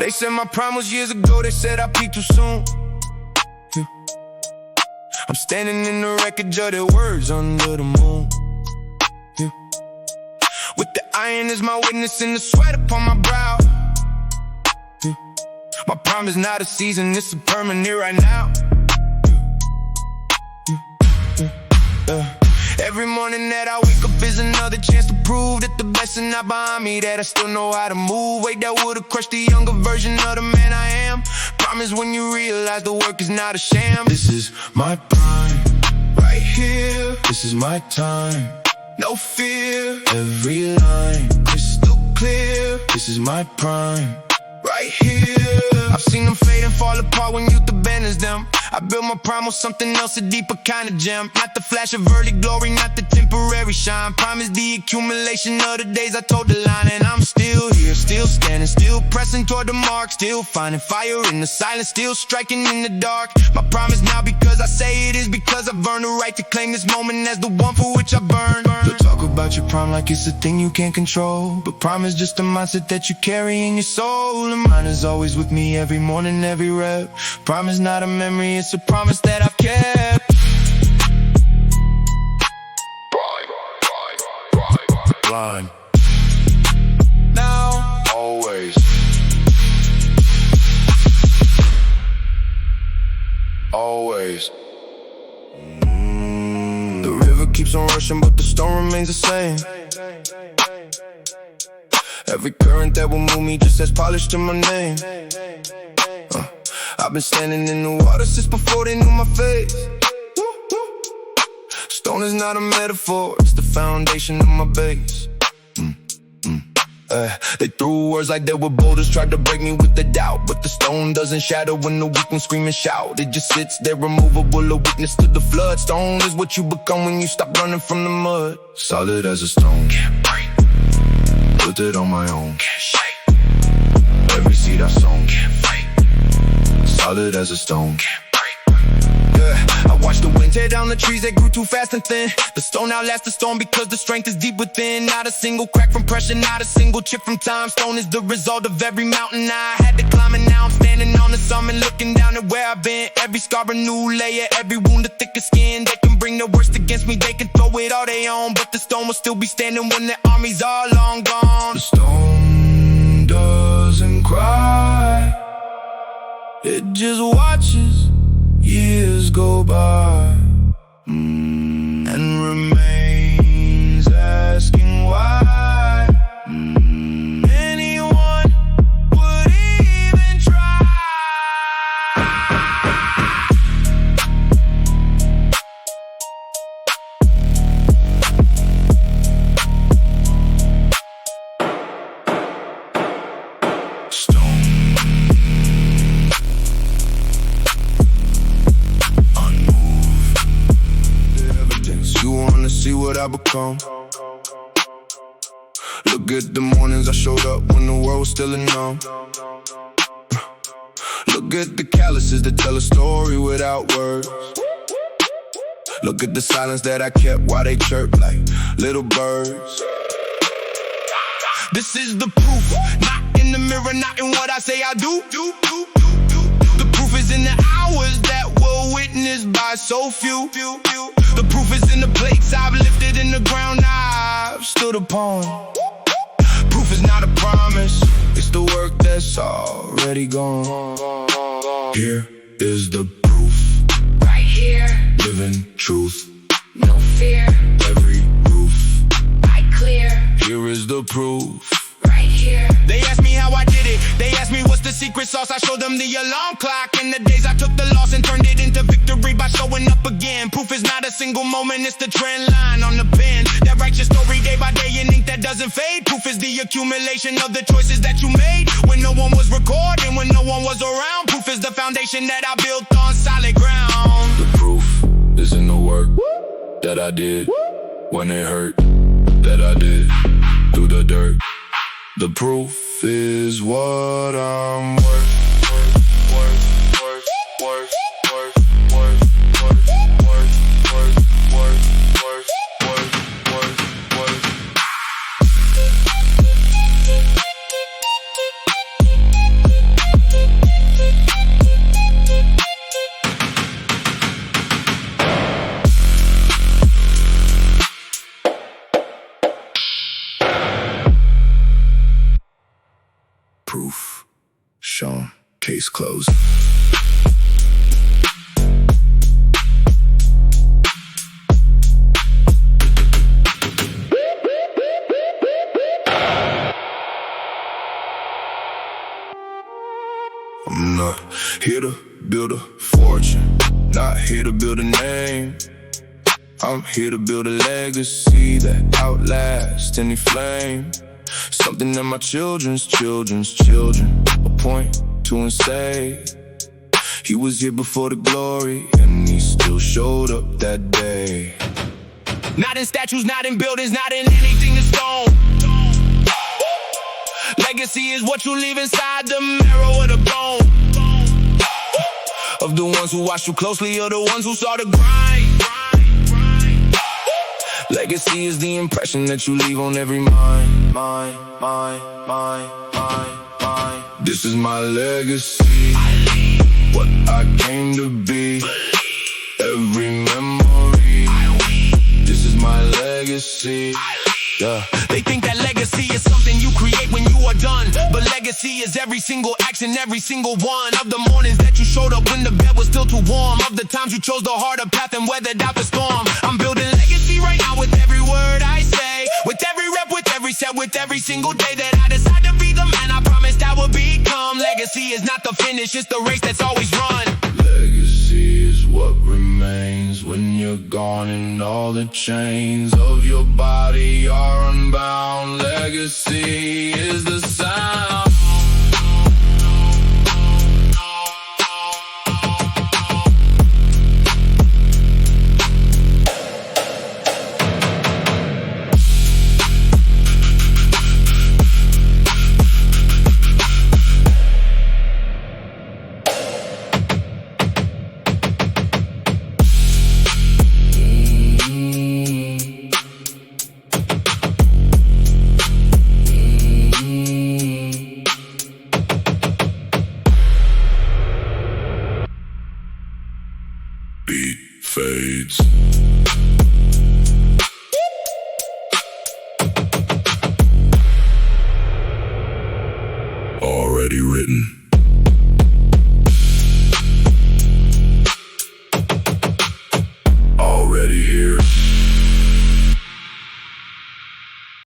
They said my prime was years ago, they said I peaked too soon. I'm standing in the wreckage of their words under the moon. With the iron as my witness and the sweat upon my brow. My prime is not a season, it's a permanent right now. Every morning that I wake up is another chance to prove that the best is not behind me, that I still know how to move. Weight that would've crushed the younger version of the man I am. Promise when you realize the work is not a sham. This is my prime, right here. This is my time, no fear. Every line crystal clear. This is my prime, right here. I've seen them fade and fall apart when youth abandons them. I built my prime on something else, a deeper kind of gem. Not the flash of early glory, not the temporary shine. Prime is the accumulation of the days I told the line. And I'm still here, still standing, still pressing toward the mark. Still finding fire in the silence, still striking in the dark. My prime is now because I say it is, because I've earned the right to claim this moment as the one for which I burn. They'll talk about your prime like it's a thing you can't control, but prime is just a mindset that you carry in your soul. And mine is always with me every morning, every rep. Prime is not a memory, it's a promise that I've kept. Prime. Now, always. Always. The river keeps on rushing, but the storm remains the same. Every current that will move me just has polish to my name. I've been standing in the water since before they knew my face. Stone is not a metaphor, it's the foundation of my base. They threw words like they were boulders, tried to break me with the doubt, but the stone doesn't shatter when the weak one scream and shout. It just sits there immovable, a witness to the flood. Stone is what you become when you stop running from the mud. Solid as a stone, can't break. Built it on my own, can't shake. Every seed I've sown, can't fake. Solid as a stone, can't break. I watched the wind tear down the trees that grew too fast and thin. The stone outlasts the storm because the strength is deep within. Not a single crack from pressure, not a single chip from time. Stone is the result of every mountain I had to climb, and now I'm standing on the summit looking down at where I've been. Every scar a new layer, every wound a thicker skin. They can bring the worst against me, they can throw it all they own, but the stone will still be standing when the armies are long gone. The stone doesn't cry, it just watches years go by, and remains asking why anyone would even try. See what I become. Look at the mornings I showed up when the world was still a numb. Look at the calluses that tell a story without words. Look at the silence that I kept while they chirp like little birds. This is the proof, not in the mirror, not in what I say I do. The proof is in the hours that were witnessed by so few. The proof is in the plates I've lifted in the ground I've stood upon. Proof is not a promise, it's the work that's already gone. Here is the proof, right here. Living truth, no fear. Every roof I clear. Here is the proof, right here. They asked me how I did it, they asked me what's the secret sauce. I showed them the alarm clock and the days I took the loss and turned it into victory by showing up again. Proof is not a single moment, it's the trend line on the pen that writes your story day by day in ink that doesn't fade. Proof is the accumulation of the choices that you made when no one was recording, when no one was around. Proof is the foundation that I built on solid ground. The proof is in the work that I did when it hurt, that I did through the dirt. The proof is what I'm worth. case closed. I'm not here to build a fortune, not here to build a name. I'm here to build a legacy that outlasts any flame. Something that my children's children will point to and say, he was here before the glory, and he still showed up that day. Not in statues, not in buildings, not in anything that's stone. Legacy is what you leave inside the marrow of the bone, of the ones who watched you closely or the ones who saw the grind. Legacy is the impression that you leave on every mind. This is my legacy, what I came to be. Every memory, this is my legacy. Yeah. They think that legacy is something you create when you are done, but legacy is every single action, every single one of the mornings that you showed up when the bed was still too warm, of the times you chose the harder path and weathered out the storm. I'm building legacy right now with every word I say, with every rep, with every set, with every single day that I decide to be the man I promised I would become. Legacy is not the finish, it's the race that's always run. Legacy is what remains when you're gone, and all the chains of your body are unbound. Legacy is the sound. Beat fades. Already written. Already here.